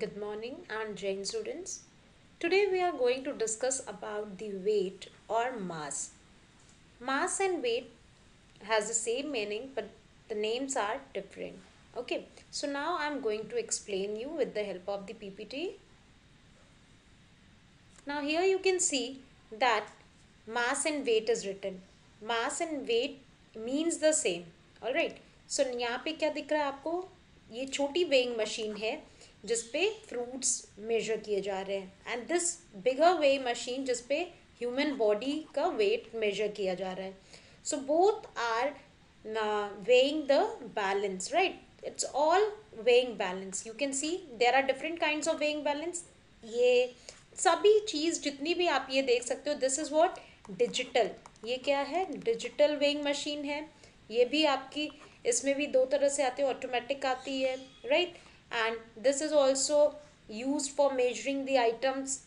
Good morning and Jain students. Today we are going to discuss about the weight or mass. Mass and weight has the same meaning but the names are different. Okay, so now I am going to explain you with the help of the PPT. Now here you can see that mass and weight is written. Mass and weight means the same. Alright. So यहाँ पे क्या दिख रहा है आपको? ये छोटी weighing machine है जिसपे fruits measure किए जा रहे हैं. And this bigger weighing machine जिसपे human body का weight measure किया जा रहा है. So both are weighing the balance, right? It's all weighing balance. You can see there are different kinds of weighing balance. ये सभी चीज़ जितनी भी आप ये देख सकते हो दिस इज़ व्हाट डिजिटल. ये क्या है? डिजिटल वेइंग मशीन है. ये भी आपकी इसमें भी दो तरह से आती है, ऑटोमेटिक आती है, right. And this is also use for measuring the items.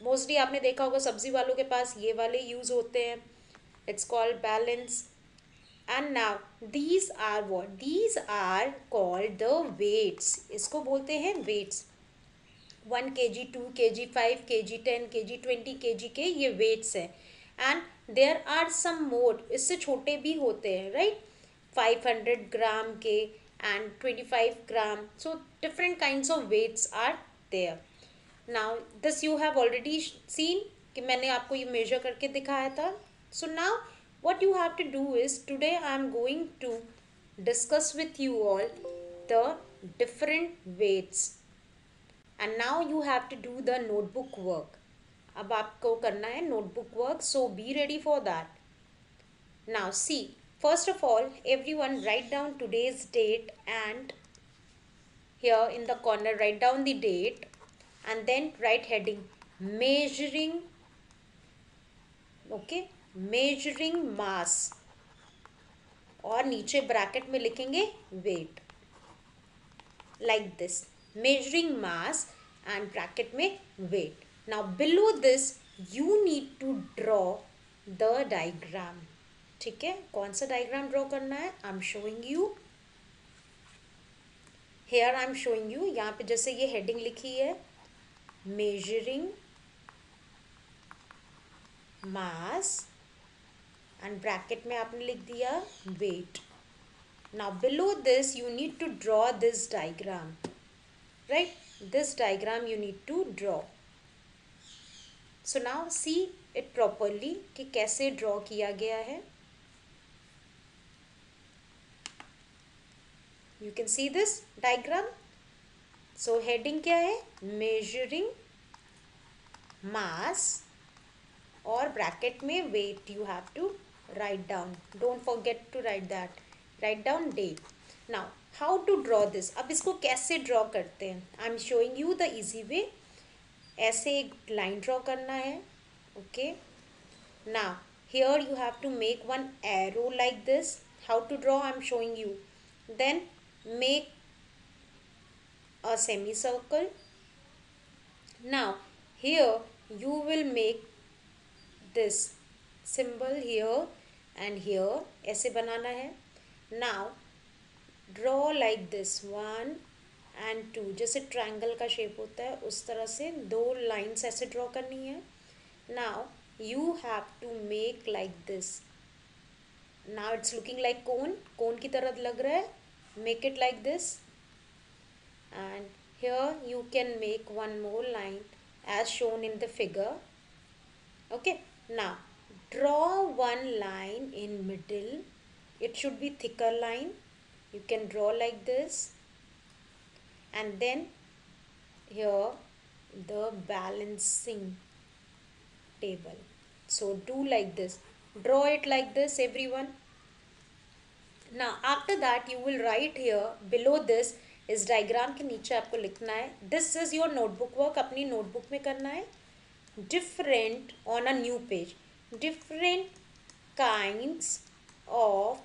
Mostly आपने देखा होगा सब्जी वालों के पास ये वाले यूज़ होते हैं. It's called balance. And now these are what? These are called the weights. इसको बोलते हैं weights. 1 kg, 2 kg, 5 kg, 10 kg, 20 kg के ये वेट्स हैं. And there are some more, इससे छोटे भी होते हैं, राइट. 500 ग्राम के and 25 gram. So different kinds of weights are there. Now this you have already seen कि मैंने आपको ये मेजर करके दिखाया था. So now what you have to do is today I am going to discuss with you all the different weights. And now you have to do the notebook work. अब आपको करना है notebook work, so be ready for that. Now see, first of all everyone write down today's date, and here in the corner write down the date and then write heading measuring. Okay, measuring mass, और नीचे bracket में लिखेंगे weight, like this, measuring mass and bracket में weight. Now below this you need to draw the diagram. ठीक है, कौन सा diagram draw करना है? I'm showing you here. I'm showing you यहाँ पे जैसे ये heading लिखी है measuring mass and bracket में आपने लिख दिया weight. Now below this you need to draw this diagram, right? This diagram you need to draw. So now see it properly कि कैसे draw किया गया है. You can see this diagram. So heading क्या है? Measuring mass, और bracket में weight you have to write down. Don't forget to write that. Write down date. Now how to draw this? अब इसको कैसे draw करते हैं? I am showing you the easy way. ऐसे एक लाइन ड्रॉ करना है. Okay, now here you have to make one arrow like this. How to draw? I am showing you. Then make a semi circle. Now here you will make this symbol here and here. ऐसे बनाना है. Now draw like this 1 and 2, जैसे triangle का shape होता है उस तरह से दो लाइन्स ऐसे ड्रॉ करनी है. Now you have to make like this. Now it's looking like cone. Cone की तरह लग रहा है. Make it like this and here you can make one more line as shown in the figure. Okay, now draw one line in middle. It should be thicker line. You can draw like this, and then here the balancing table. So do like this, draw it like this everyone. Now after that you will write here below this. इस diagram के नीचे आपको लिखना है this is your notebook work. अपनी notebook में करना है. Different on a new page, different kinds of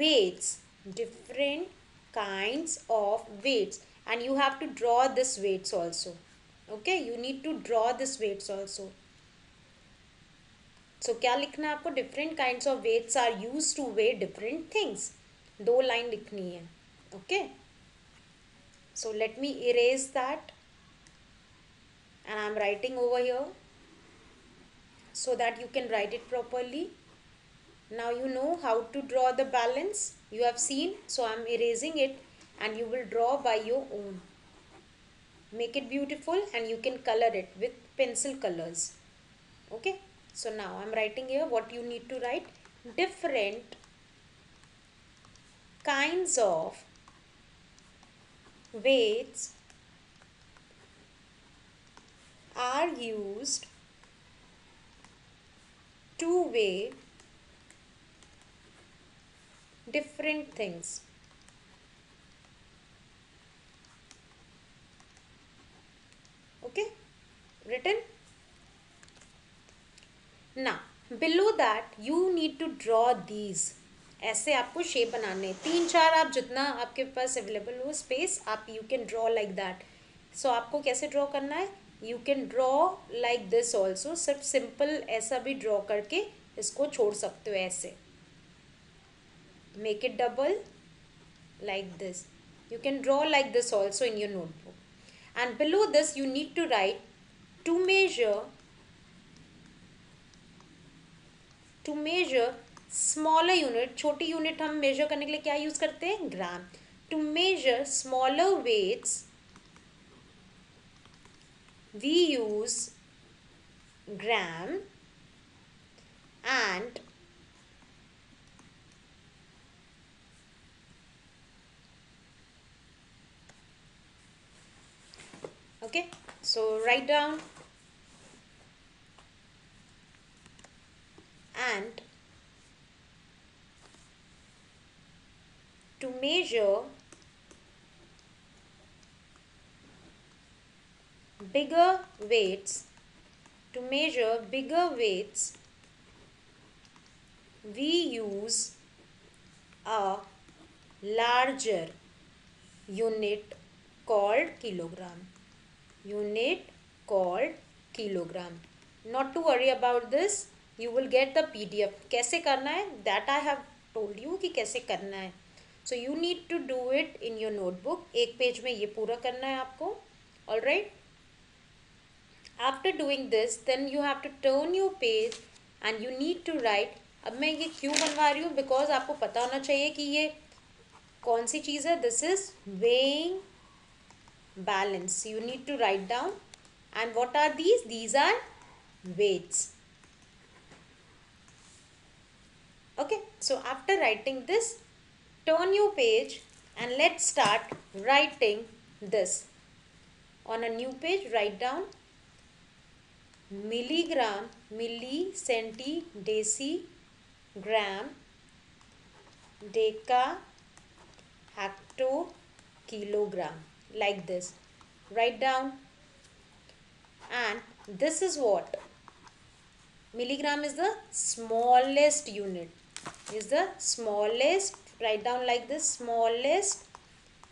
weights, different kinds of weights, and you have to draw this weights also. Okay, you need to draw this weights also. So क्या लिखना है आपको? different kinds of weights are used to weigh different things. दो line लिखनी है. Okay, So let me erase that, and I'm writing over here so that you can write it properly. Now you know how to draw the balance. You have seen, so I'm erasing it, and you will draw by your own. Make it beautiful, and you can color it with pencil colors. Okay, so now I'm writing here what you need to write. Different kinds of weights are used to weigh different things. Okay, written. Now below that you need to draw these. ऐसे आपको shape बनाने हैं, 3-4 आप जितना आपके पास available हो space, आप you can draw like that. So आपको कैसे ड्रॉ करना है, you can draw like this also. सिर्फ सिंपल ऐसा भी ड्रॉ करके इसको छोड़ सकते हो ऐसे. Make it double like this. You can draw like this also in your notebook. And below this you need to write to measure smaller unit. छोटी यूनिट हम मेजर करने के लिए क्या यूज करते हैं, ग्राम. To measure smaller weights we use gram, and okay, so write down. And to measure bigger weights, we use a larger unit called kilogram. Not to worry about this, you will get the PDF. कैसे करना है, that I have told you कि कैसे करना है. So you need to do it in your notebook. एक page में ये पूरा करना है आपको. All right. After doing this, then you have to turn your page and you need to write. अब मैं ये क्यों बनवा रही हूँ, because आपको पता होना चाहिए कि ये कौन सी चीज़ है. This is weighing balance. You need to write down. And what are these? These are weights. Okay, so after writing this, turn your page and let's start writing this. On a new page, write down milligram, milli, centi, deci, gram, deca, hecto, kilogram, like this. Write down. And this is what? Milligram is the smallest unit. Write down like this, smallest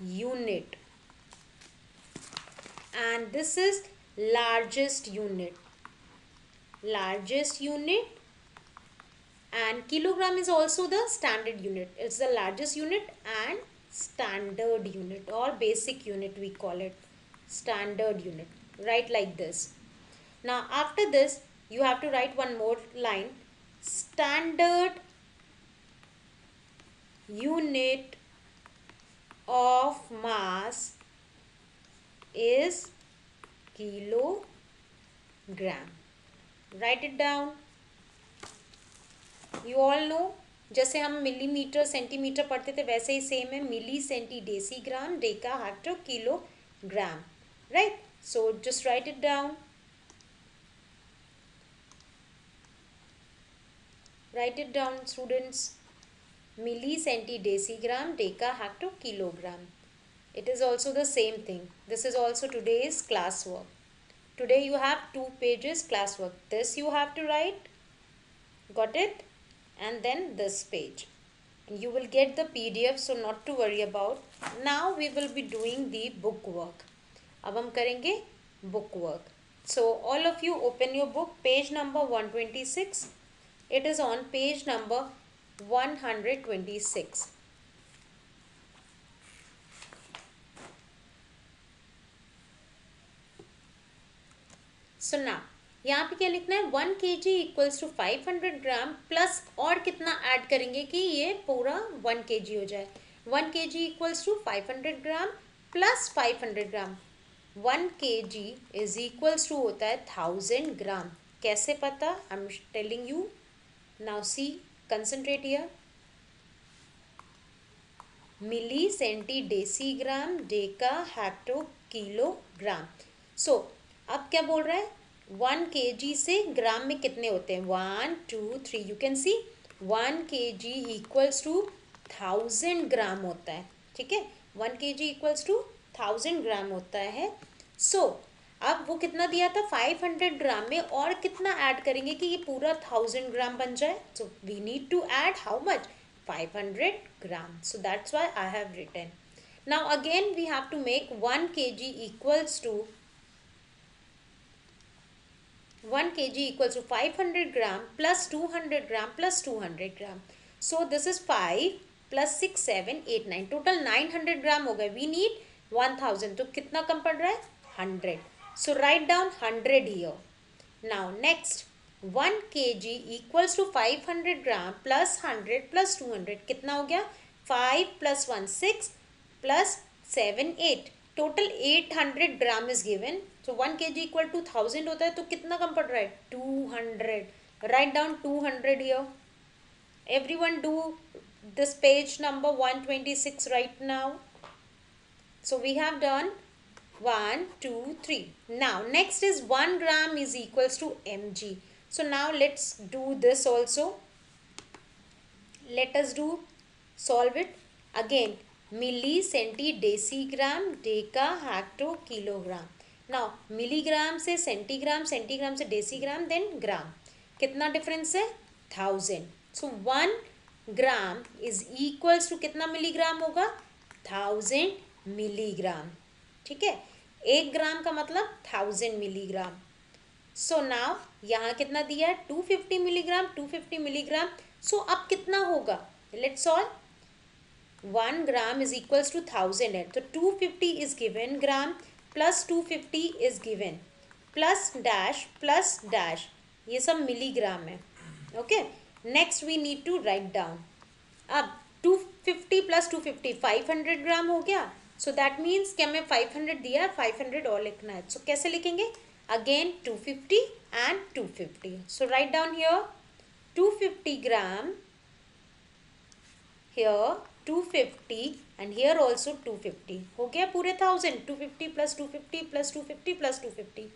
unit. And this is largest unit. And kilogram is also the standard unit. It's the largest unit and standard unit, or basic unit we call it. Standard unit. Write like this. Now after this you have to write one more line. Standard unit of mass is kilogram. Write it down. You all know, जैसे हम millimetre centimetre पढ़ते थे वैसे ही same है. Milli, centi, decigram, deca, hecto, kilogram. Right. So just write it down. Write it down, students. Milli, centi, decigram, deca, hecto, kilogram. It is also the same thing. This is also today's classwork. Today you have 2 pages classwork. This you have to write. Got it? And then this page. You will get the PDF, so not to worry about. Now we will be doing the book work. अब हम करेंगे book work. So all of you open your book, page number 126. It is on page number 126. सो ना यहाँ पे क्या लिखना है, 1 kg equals to 500 gram plus और कितना ऐड करेंगे कि ये पूरा 1 kg हो जाए. 1 kg equals to 500 gram plus 500 gram. 1 kg is equals to होता है 1000 ग्राम. कैसे पता? I am telling you. Now see, concentrate here. Milli, centi, decigram, deca, hecto, kilogram. So अब क्या बोल रहा है, 1 kg से ग्राम में कितने होते हैं, 1 2 3. You can see 1 kg equals to 1000 gram होता है. ठीक है, 1 kg इक्वल्स टू 1000 ग्राम होता है. सो अब वो कितना दिया था, 500 ग्राम में और कितना ऐड करेंगे कि ये पूरा 1000 ग्राम बन जाए. So we need to add how much, 500 gram. So that's why I have written. Now again we have to make 1 kg equals to 500 gram plus 200 gram plus 200 gram. So this is 5 plus 6 7 8 9, total 900 gram हो गए. We need 1000, तो कितना कम पड़ रहा है, 100. So write down 100 here. Now next, 1 kg equals to 500 gram plus 100 plus 200, कितना हो गया, 5 plus 1 6 plus 7 8, total 800 gram is given. So 1 kg equal to 1000 होता है, तो कितना कम पड़ रहा है, 200. Write down 200 here. Everyone do this page number 126 right now. So we have done 1 2 3. Now next is 1 gram is equals to mg. So now let's do this also. Let us do solve it again. Milli, centi, decigram, deca, hecto, kilogram. Now milligram से centigram, centigram से decigram, then gram. कितना difference है, 1000. So 1 gram is equals to कितना milligram होगा, 1000 milligram. ठीक है, 1 ग्राम का मतलब 1000 मिलीग्राम. सो नाउ यहाँ कितना दिया है, 250 मिलीग्राम, 250 मिलीग्राम. सो अब कितना होगा, let's solve. 1 gram is equals to 1000 है, तो 250 is given gram plus 250 is given plus dash, ये सब मिलीग्राम है. Okay, next we need to write down. अब 250 प्लस 250 500 ग्राम हो गया. सो दैट मीन्स कि हमें 500 दिया, 500 और लिखना है. सो कैसे लिखेंगे, again 250 and 250. So write down here 250 gram, here 250 and here also 250. हो गया पूरे 1000. 250 plus 250 plus 250 plus 250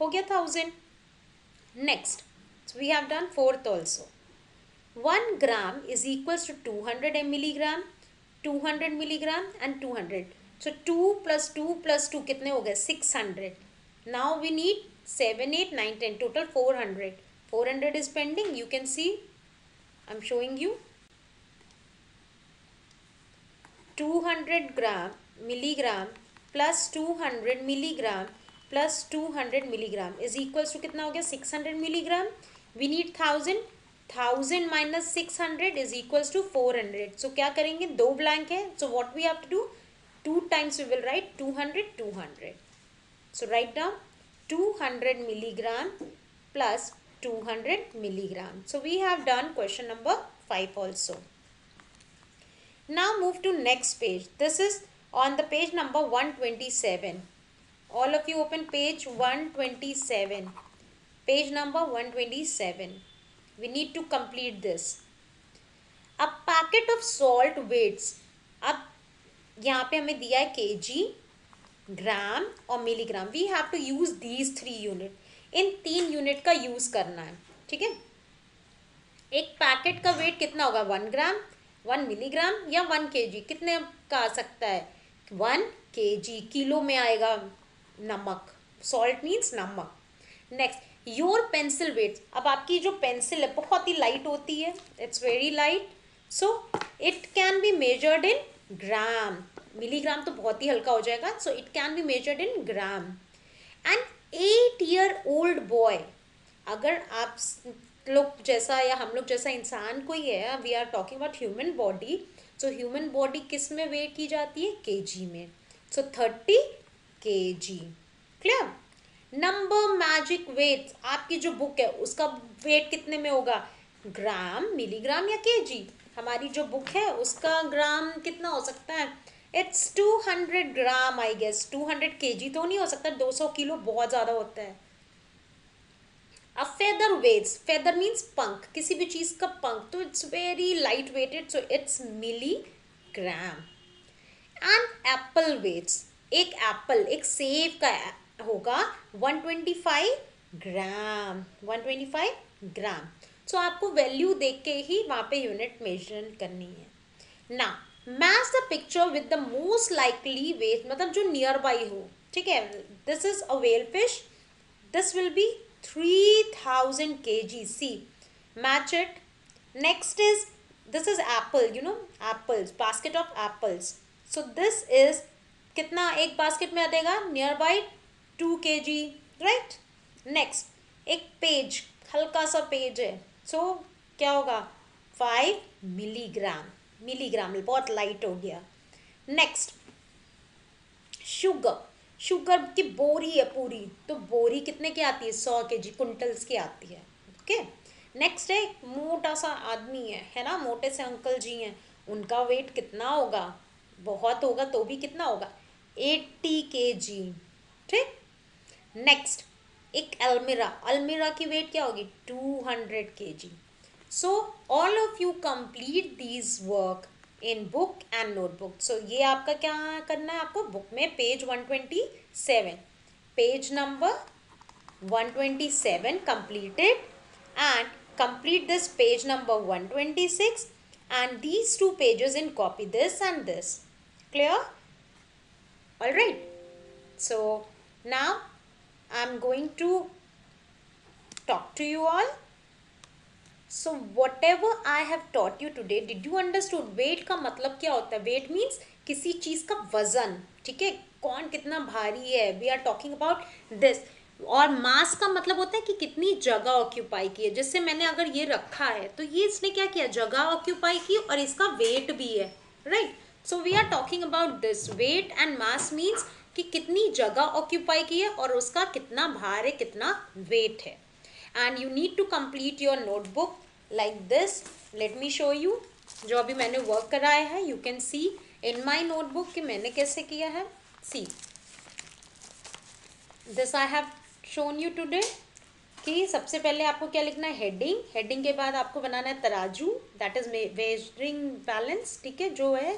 हो गया 1000. Next, so we have done fourth also. 1 gram is equals to 200 milligram, 200 milligram and 200. So 2 plus 2 plus 2 कितने हो गए, 600. Now we need 7 8 9 10, total 400. 400 is pending. You can see, I'm showing you. 200 gram milligram plus 200 milligram plus 200 milligram is equals to कितना हो गया, 600 milligram. We need 1000. 1000 minus 600 is equals to 400. So क्या करेंगे, दो blank है. So what we have to do, 2 times we will write 200 200. So write down 200 milligram plus 200 milligram. So we have done question number 5 also. Now move to next page. This is on the page number 127. All of you open page 127. Page number 127. We need to complete this. A packet of salt weights. अब यहाँ पे हमें दिया है kg, gram और milligram. We have to use these 3 unit. इन 3 unit का use करना है. ठीक है, एक पैकेट का वेट कितना होगा, 1 ग्राम, 1 मिलीग्राम या 1 kg, कितने का आ सकता है, 1 kg. किलो में आएगा नमक, सॉल्ट मीन्स नमक. Next, your pencil weight. अब आपकी जो पेंसिल है बहुत ही लाइट होती है, it's very light. So it can be measured in gram. Milligram तो बहुत ही हल्का हो जाएगा. So it can be measured in gram. And 8-year-old boy, अगर आप लोग जैसा या हम लोग जैसा इंसान कोई है, we are talking about human body. So human body किस में वेट की जाती है, kg में. So 30 kg. Clear. Number magic weight, आपकी जो बुक है उसका वेट कितने में होगा, ग्राम, मिलीग्राम या केजी। हमारी जो बुक है उसका ग्राम कितना हो सकता है, it's 200 gram I guess. 200 KG तो नहीं हो सकता, 200 किलो बहुत ज़्यादा होता है। A feather weights, feather means पंख, किसी भी चीज़ का पंख, तो it's very light weighted, so it's milligram. And apple weights, एक एप्पल, एक सेब का होगा 125 ग्राम, 125 ग्राम। सो आपको वैल्यू देख के ही वहाँ पे यूनिट मेजर करनी है ना। Match the picture with the most likely weight, मतलब जो नियर बाई हो, ठीक है। This is a whale fish, this will be 3000 kg, see, match it. Next is, this is apple, you know, apples, basket of apples, so this is कितना एक basket में आ देगा, near by 2 kg, right. Next एक page, हल्का सा page है, सो क्या होगा 5 मिलीग्राम, मिलीग्राम बहुत लाइट हो गया। नेक्स्ट शुगर, शुगर की बोरी है पूरी, तो बोरी कितने की आती है, 100 kg, कुंटल्स की आती है। ओके। नेक्स्ट है एक मोटा सा आदमी है ना, मोटे से अंकल जी हैं, उनका वेट कितना होगा, बहुत होगा तो भी कितना होगा, 80 kg, ठीक। नेक्स्ट एक अलमीरा, अलमीरा की वेट क्या होगी, 200 kg। So all of you complete these work in book and notebook. So ये आपका क्या करना है, आपको बुक में page 127, page number 127 completed, and complete this page number 126 and these two pages in copy this and this. Clear? All right. So now I'm going to talk to you all. So whatever I have taught you today, did you understood? weight का मतलब क्या होता है, weight means किसी चीज का वजन, ठीक है, कौन कितना भारी है, we are talking about this। और मास का मतलब होता है कि कितनी जगह ऑक्यूपाई की है, जिससे मैंने अगर ये रखा है तो ये इसने क्या किया, जगह ऑक्यूपाई की और इसका वेट भी है, right. So we are talking about this, weight and mass means कि कितनी जगह ऑक्यूपाई की है और उसका कितना भार है, कितना वेट है। and you need to complete your notebook like this. let me show you, जो अभी मैंने वर्क कराया है, you can see in my notebook कि मैंने कैसे किया है। see this I have shown you today कि सबसे पहले आपको क्या लिखना है, हेडिंग, हेडिंग के बाद आपको बनाना है तराजू, दैट इज वेजिंग बैलेंस, ठीक है, जो है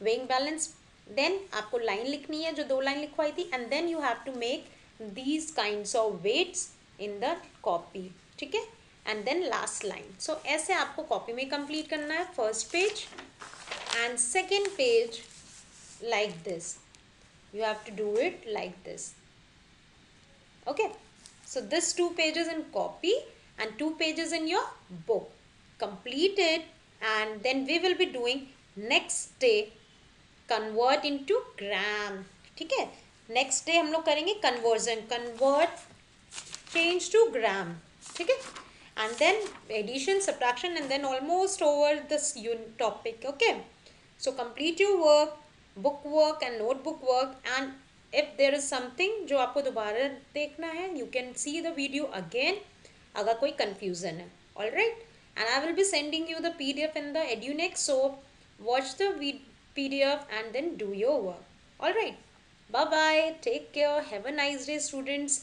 वेइंग बैलेंस। देन आपको लाइन लिखनी है, जो 2 लाइन लिखवाई थी, and then you have to make these kinds of weights in the copy, ठीक है, and then last line. So ऐसे आपको कॉपी में कंप्लीट करना है, first page and second page like this, you have to do it like this, okay। so this 2 pages in copy and 2 pages in your book, complete it, and then we will be doing next day convert into gram, ठीक है। Next day हम लोग करेंगे conversion, convert, change to ग्राम, ठीक है, and then addition, subtraction, and then almost over this topic, okay। so complete your work, book work and notebook work, and if there is something जो आपको दोबारा देखना है, you can see the video again अगर कोई confusion है, all right। and I will be sending you the PDF in the EduNext, so watch the PDF and then do your work, all right। bye bye, take care, have a nice day students।